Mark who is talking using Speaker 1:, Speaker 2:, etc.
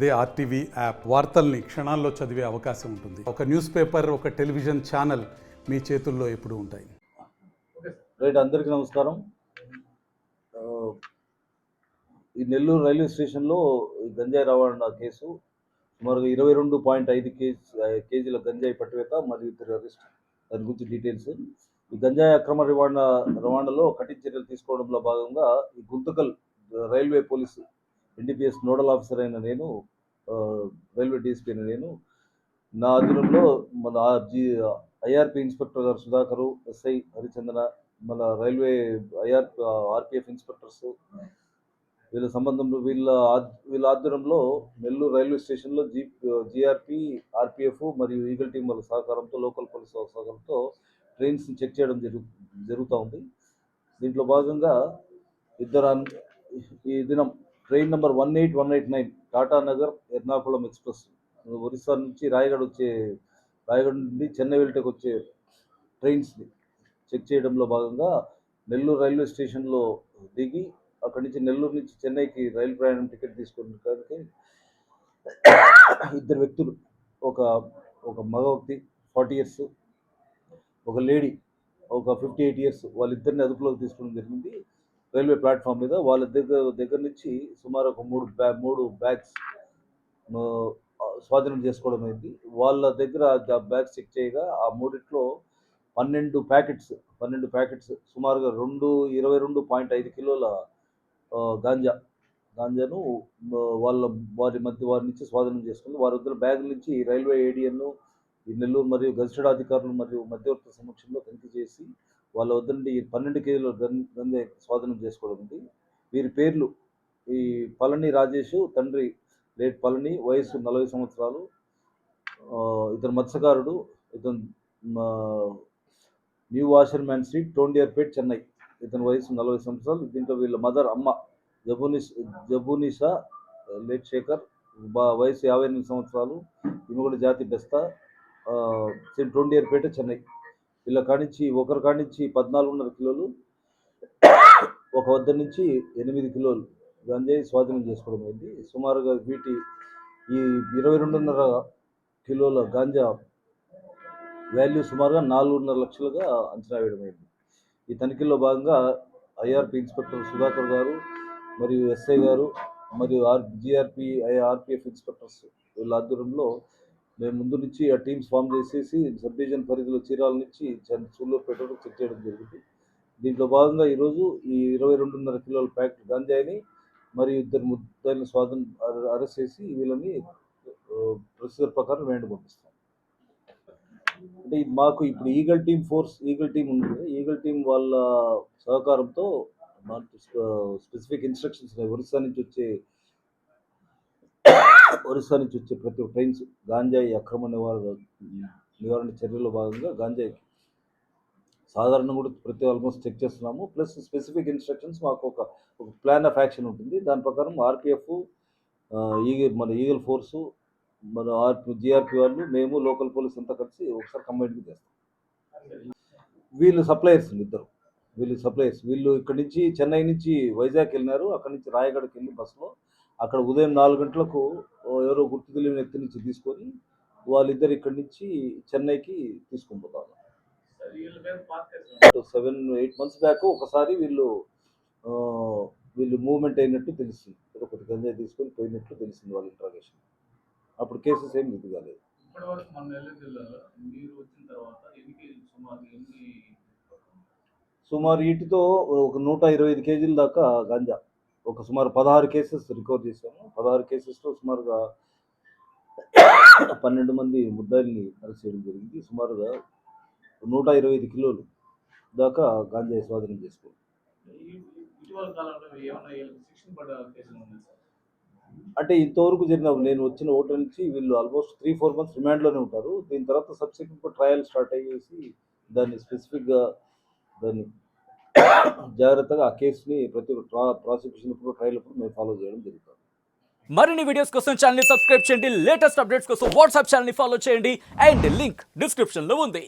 Speaker 1: అదే RTV app వార్తల్ని క్షణాల్లో చదివే అవకాశం ఉంటుంది. ఒక న్యూస్ పేపర్, ఒక టెలివిజన్ ఛానల్ మీ చేతుల్లో ఎప్పుడూ ఉంటాయి.
Speaker 2: రైట్, అందరికీ నమస్కారం. ఈ నెల్లూరు రైల్వే స్టేషన్లో గంజాయి రవాణా కేసు సుమారుగా 22.5 కేజీల గంజాయి పట్టువేత మరియు ఇద్దరు అరెస్ట్. దాని గురించి డీటెయిల్స్. ఈ గంజాయి అక్రమ రవాణాలో కఠిన చర్యలు తీసుకోవడంలో భాగంగా ఈ Guntakal railway police NDPS nodal officer అయిన నేను, రైల్వే డీఎస్పీ అయిన నేను, నా అధీనంలో మన ఐఆర్పీ ఇన్స్పెక్టర్ గారు సుధాకరు, ఎస్ఐ హరిచందన, మన రైల్వే ఆర్పిఎఫ్ ఇన్స్పెక్టర్స్, వీళ్ళ సంబంధంలో వీళ్ళ ఆధ్వర్యంలో నెల్లూరు రైల్వే స్టేషన్లో జీఆర్పీ, ఆర్పిఎఫ్ మరియు ఈగల్ టీం వాళ్ళ సహకారంతో, లోకల్ పోలీస్ సహకారంతో ట్రైన్స్ని చెక్ చేయడం జరుగుతూ ఉంది. దీంట్లో భాగంగా ఈ దినం train number 18189 Tatanagar Ernakulam express Orissa నుంచి రాయగఢ్ నుండి చెన్నై వెళ్ళటకు వచ్చే ట్రైన్స్ని చెక్ చేయడంలో భాగంగా నెల్లూరు రైల్వే స్టేషన్లో దిగి అక్కడి నుంచి నెల్లూరు నుంచి చెన్నైకి రైలు ప్రయాణం టికెట్ తీసుకోవడానికి ఇద్దరు వ్యక్తులు, ఒక మగ వ్యక్తి 40 years, ఒక లేడీ ఒక 58 years, వాళ్ళిద్దరిని అదుపులోకి తీసుకోవడం జరిగింది. రైల్వే ప్లాట్ఫామ్ మీద వాళ్ళ దగ్గర నుంచి సుమారు ఒక మూడు బ్యాగ్స్ స్వాధీనం చేసుకోవడం అయింది. వాళ్ళ దగ్గర బ్యాగ్స్ చెక్ చేయగా ఆ మూడిట్లో 12 ప్యాకెట్స్ సుమారుగా 22.5 కిలోల గాంజాను వారి నుంచి స్వాధీనం చేసుకుంది. వారి వద్ద బ్యాగుల నుంచి రైల్వే ఏడియన్, ఈ నెల్లూరు మరియు గజిస్టెడ్ అధికారులు మరియు మధ్యవర్తుల సమక్షంలో తనిఖీ చేసి వాళ్ళ వద్ద నుండి 12 కేజీల గంజాయి స్వాధీనం చేసుకోవడం ఉంది. వీరి పేర్లు ఈ పళని రాజేష్, తండ్రి లేట్ పళని, వయసు 40 సంవత్సరాలు, ఇతను మత్స్యకారుడు, ఇతను న్యూ వాషర్మ్యాన్ స్ట్రీట్, టోండియర్పేట్, చెన్నై, ఇతని వయసు 40 సంవత్సరాలు. దీంట్లో వీళ్ళ మదర్ అమ్మ జబూనిషా లేట్ శేఖర్, వయసు 58 సంవత్సరాలు, ఈమె కూడా జాతి బెస్తా, టోండియర్పేట, చెన్నై. వీళ్ళ కానించి ఒకరి కానించి 14.5 కిలోలు, ఒక వద్ద నుంచి 8 కిలోలు గంజాయి స్వాధీనం చేసుకోవడం అయింది. సుమారుగా ఈ 22.5 కిలోల గాంజా వాల్యూ సుమారుగా 4.5 లక్షలుగా అంచనా వేయడం అయింది. ఈ తనిఖీల్లో భాగంగా ఐఆర్పీ ఇన్స్పెక్టర్ సుధాకర్ గారు మరియు ఎస్ఐ గారు మరియు జీఆర్పీ, ఆర్పిఎఫ్ ఇన్స్పెక్టర్స్ వీళ్ళ ఆధ్వర్యంలో మేము ముందు నుంచి ఆ టీమ్స్ ఫామ్ చేసేసి సబ్ డివిజన్ పరిధిలో చీరాల నుంచి సూళ్ళూరుపేట చెక్ చేయడం జరిగింది. దీంట్లో భాగంగా ఈరోజు ఈ 22.5 కిలోల ప్యాకెట్ గంజాయిని మరియు ఇద్దరు ముద్దాయిలను అరెస్ట్ చేసి వీళ్ళని ప్రొసీజర్ ప్రకారం రిమాండ్ పంపిస్తాం. అంటే మాకు ఇప్పుడు ఈగల్ టీం ఉంది. ఈగల్ టీం వాళ్ళ సహకారంతో స్పెసిఫిక్ ఇన్స్ట్రక్షన్స్ ఒరిస్సా నుంచి వచ్చే ప్రతి ఒక్క ట్రైన్స్ గాంజాయి అక్రమ నివారణ చర్యలో భాగంగా గాంజాయికి సాధారణంగా కూడా ప్రతి ఆల్మోస్ట్ చెక్ చేస్తున్నాము. ప్లస్ స్పెసిఫిక్ ఇన్స్ట్రక్షన్స్ మాకు ఒక ప్లాన్ ఆఫ్ యాక్షన్ ఉంటుంది. దాని ప్రకారం ఆర్పిఎఫ్, మన ఈగల్ ఫోర్సు, మన జీఆర్పీ వాళ్ళు, మేము లోకల్ పోలీస్ అంతా కలిసి ఒకసారి కంబైన్గా చేస్తాం. వీళ్ళు సప్లయర్స్ వీళ్ళు ఇక్కడి నుంచి చెన్నై నుంచి వైజాగ్ వెళ్ళినారు. అక్కడి నుంచి రాయగఢకి వెళ్ళి బస్సులో అక్కడ ఉదయం 4 గంటలకు ఎవరో గుర్తు తెలియని వ్యక్తి నుంచి తీసుకొని వాళ్ళిద్దరు ఇక్కడి నుంచి చెన్నైకి తీసుకొని పోతారు. 7-8 months బ్యాక్ ఒకసారి వీళ్ళు మూవ్మెంట్ అయినట్టు తెలిసింది. ఒకటి గంజాయి తీసుకొని పోయినట్లు తెలిసింది వాళ్ళ ఇంట్రాగేషన్. అప్పుడు కేసెస్ ఏమి ఇది కాలేదు. సుమారు వీటితో ఒక 125 కేజీల దాకా గంజా, ఒక సుమారు 16 కేసెస్ రికవర్ చేశాము. 16 కేసెస్లో సుమారుగా 12 మంది ముద్దాయిల్ని అరెస్ట్ చేయడం జరిగింది. సుమారుగా 125 కిలోలు దాకా గాంజాయి స్వాధీనం చేసుకోండి. అంటే ఇంతవరకు జరిగిన నేను వచ్చిన హోటల్ నుంచి వీళ్ళు ఆల్మోస్ట్ 3-4 months రిమాండ్లోనే ఉంటారు. దీని తర్వాత సబ్సిక్వెంట్ ట్రయల్ స్టార్ట్ అయ్యేసి దాన్ని స్పెసిఫిక్గా జాగ్రత్తగా ఆ కేసుని ప్రతి ప్రాసిక్యూషన్ ట్రయల్ మేము ఫాలో చేయడం జరుగుతుంది.
Speaker 3: మరిన్ని వీడియోస్ కోసం ఛానల్ ని సబ్స్క్రైబ్ చేయండి. లేటెస్ట్ అప్డేట్స్ కోసం వాట్సాప్ ఛానల్ ని ఫాలో చేయండి. అండ్ లింక్ డిస్క్రిప్షన్ లో ఉంది.